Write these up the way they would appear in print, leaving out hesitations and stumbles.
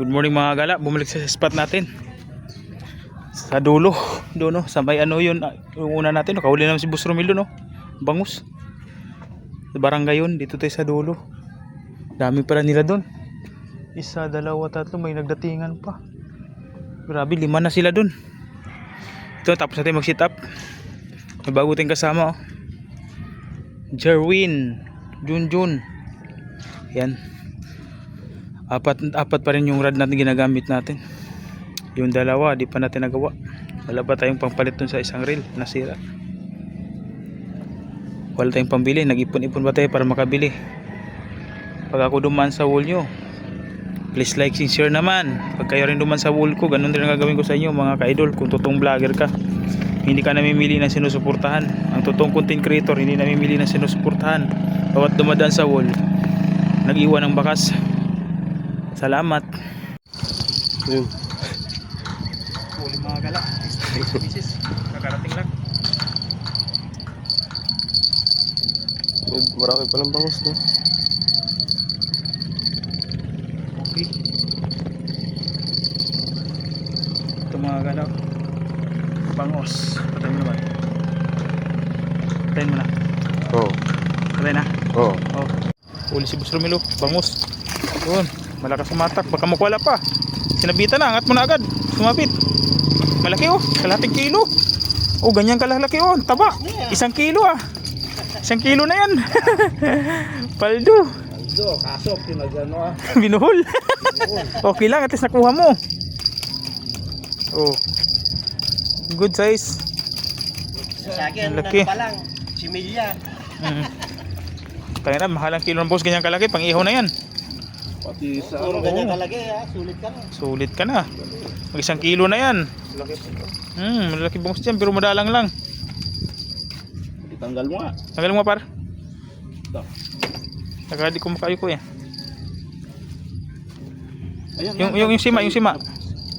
Good morning mga gala, bumalik sa spot natin sa dulo, doon no, sa may ano yun, yung una natin, nakahuli naman si Boss Romildo no, bangus sa barangay yun, dito tayo sa dulo. Dami pala nila doon, isa, dalawa, tatlo, may nagdatingan pa, grabe, 5 na sila doon. Ito, tapos natin mag sit up, may bago tayong kasama oh. Jerwin, Junjun, yan. Apat pa rin yung rod natin ginagamit natin. Yung dalawa di pa natin nagawa. Wala pa tayong pangpalit dun sa isang reel, nasira. Wala tayong pambili, nag-ipon-ipon ba tayo para makabili. Pag ako dumaan sa wall nyo, please like and share naman. Pag kayo rin dumaan sa wall ko, ganun din ang gagawin ko sa inyo mga ka-idol. Kung totoong vlogger ka, hindi ka namimili ng sinusuportahan. Ang totoong content creator, hindi namimili ng sinusuportahan. Bawat dumadaan sa wall, nag-iwan ng bakas. Salamat. Yun. Huli mga gala. Species. Kakarating lang. Marami palang bangus no. Okay. Ito mga gala. Bangos. Patayin mo naman. Patayin mo na. Oo. Patayin na. Oo. Oh. Huli si Boss Romildo. Bangus. Yun. Malakas sumatak. Baka makuwala pa. Sinabitan na. Angat mo na agad. Sumapit. Malaki oh. Kalahating kilo. Oh, ganyan kalalaki oh. Taba. 1 kilo ah. 1 kilo na yan. Paldo. Kaso pinagano ah. Binuhol. Okay lang. At least nakuha mo. Oh. Good size. Sa akin, Laki. pa lang, similya. Kaya na, mahalang kilo ng boss. Ganyan kalaki. Pang ihaw na yan. Pati sa Puro ganyan kalagay ha, sulit ka na. Sulit ka na. Mag 1 kilo na yan. Malaki bangus dyan. Pero madalang lang. Itanggal mo nga. Tanggalin mo par. Ito. Nakadi ko makayo ko eh. Ayan, Yung sima, yung sima.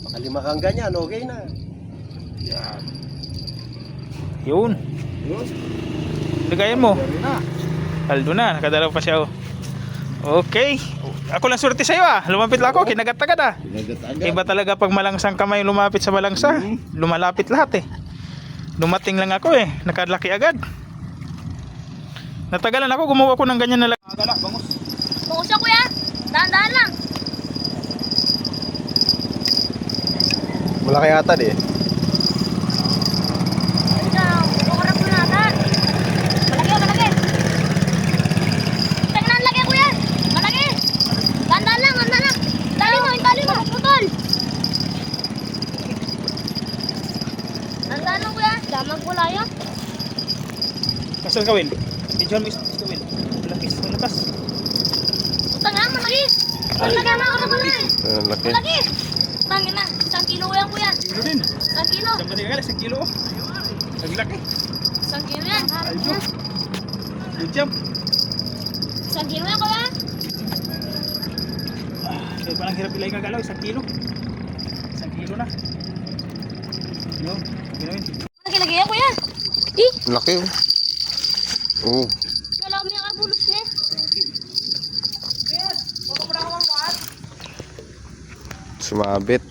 Makalima kang ganyan, okay na. Yan. Yun. Yun. Lagayan mo. Yan na. Paldo na. Nakadalaw pa siya oh. Okay. Ako lang swerte sa'yo ah. Lumapit lang ako. Kinagat-agad ah. Pinagatan Iba talaga pag malangsang kamay lumapit sa malangsa. Lumalapit lahat eh. Dumating lang ako eh. Nakadlaki agad. Natagalan ako. Gumawa ko ng ganyan na laki. Agala, bangus. Bangus siya kuya. Dahan-dahan lang. Malaki yata di. Ito, bukurap mo natin. Malaki, malaki. Tingnan laki kuya. Malaki. Dahan-dahan lang, dahan-dahan lang. Tali mo, tali mo. Putol. Dahan-dahan lang kuya. Damang pula yun. Kasal kawin. Diyan mo kawin. Malakas. Utang nga, malaki. Malaki ang mga malaki. Laki. Malaki. Tangin na. 1 kilo yan kuya. Kilo din. 1 kilo. Saan ba din agad? 1 kilo. Naglaki. 1 kilo yan. Ayun. Good job. 1 kilo yan kuya. Kaya parang hirap ilay kagalaw. 1 kilo. 1 kilo na. Yun. Ginawin. Lagi-lagi yan kuya. Ih, Laki oh. Oo. wala kami ang arbulos niya. Sumabit.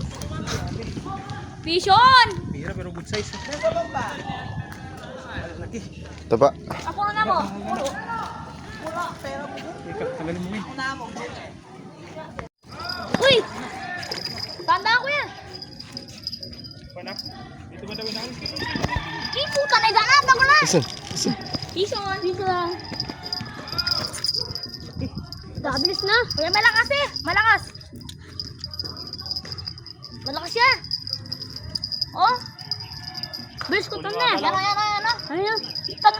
Pison! Bihira pero good size. Laki. Taba. Ako na mo. Teka, tanggalin mo yun. Uy! Tanda ko yan. Panak. Dito ba dawin namin? Puta na ganap ako lang. Isa. Isa. Pison. Pison lang. Dabilis na. Kuya, malakas eh. Malakas. Malakas siya. Oh. Bilis ko tanda. Yan. Ayun. Tanda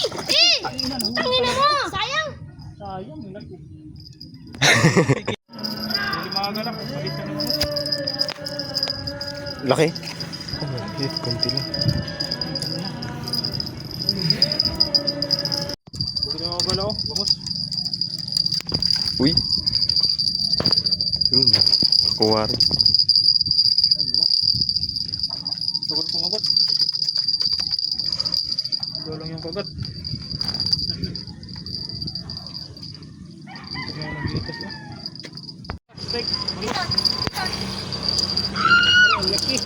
lagi. Tangin na mo. Sayang. Sayang, laki. Hindi mga galak. Malit ka naman. Laki. Oh, maliit. Kunti lang. Huwag na mga galaw. Bangus. Uy. Yun. Kuha rin. Sugal kong agad. Ito lang yung kagat. Ito lang yung itas na. Putek. Ang laki.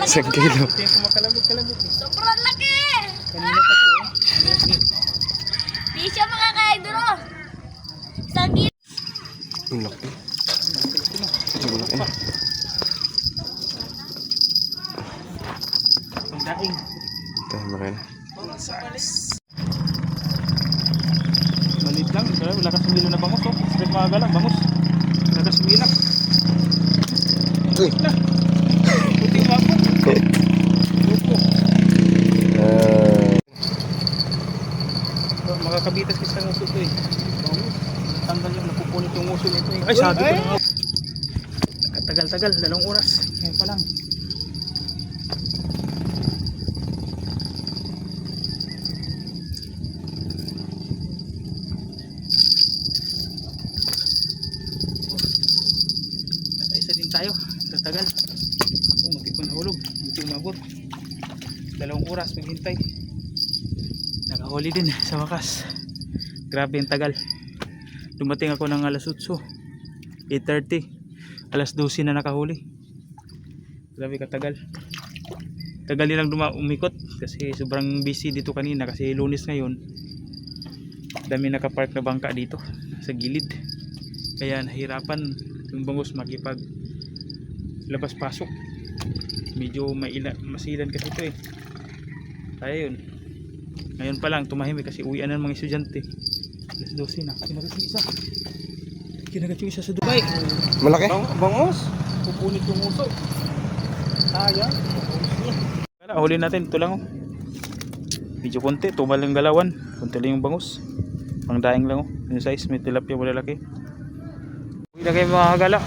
Isang kilo. Ito yung kumakalabot-kalabot eh. Sobrang laki! Kanina pa to oh. Di siya makakaidro. Isang kilo. Ang laki. Ang laki. Ang daing. Ito, makina. Malit lang. Wala kasing milo na bangus oh. Straight mga galang, bangus. Wala kasing milak. Uy. Na. Puti yung mako. Lupo. Mga kabitas kasi ng uso to eh. Bangus. Tanggal yung napupunit yung uso nito eh. Ay, sabi ko na. Tagal-tagal, 2 oras. Ngayon pa lang. Isa din tayo. Tagal. Oh, muntik pa nahulog. Muntik umabot. 2 oras maghintay. Nakahuli din sa wakas. Grabe yung tagal. Dumating ako ng alas 8. 8:30. Alas 12 na nakahuli. Grabe katagal. Tagal nilang umikot kasi sobrang busy dito kanina kasi Lunes ngayon. Dami nakapark na bangka dito sa gilid. Kaya nahirapan yung bangus makipag labas pasok. Medyo masilan kasi ito eh. Kaya yun. Ngayon pa lang tumahimik kasi uwian na ng mga estudyante. Alas 12 na. Kinagat yung isa sa Dubai. Malaki? Bangos? Pupunit yung uso. Sayang. Huli natin. Ito lang oh. Medyo konti. Tumal yung galawan. Konti lang yung bangus. Pang daing lang oh. Yung size. May tilapia malalaki. Uwi na kayo mga gala.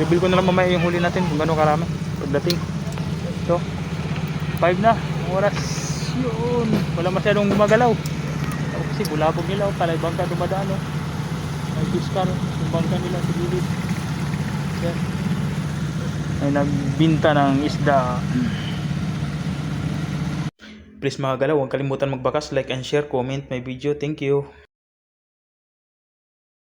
Reveal ko na lang mamaya yung huli natin. Kung gano'ng karami. Pagdating. Ito. 5 na. Oras. Yun. Wala masyadong gumagalaw. Kasi bulabog nila oh. Palay bangka dumadaan oh. May fiskal. Yung bangka nila sa gilid. Yan. Ay nagbinta ng isda. Please mga galaw, huwag kalimutan magbakas, like and share, comment my video. Thank you.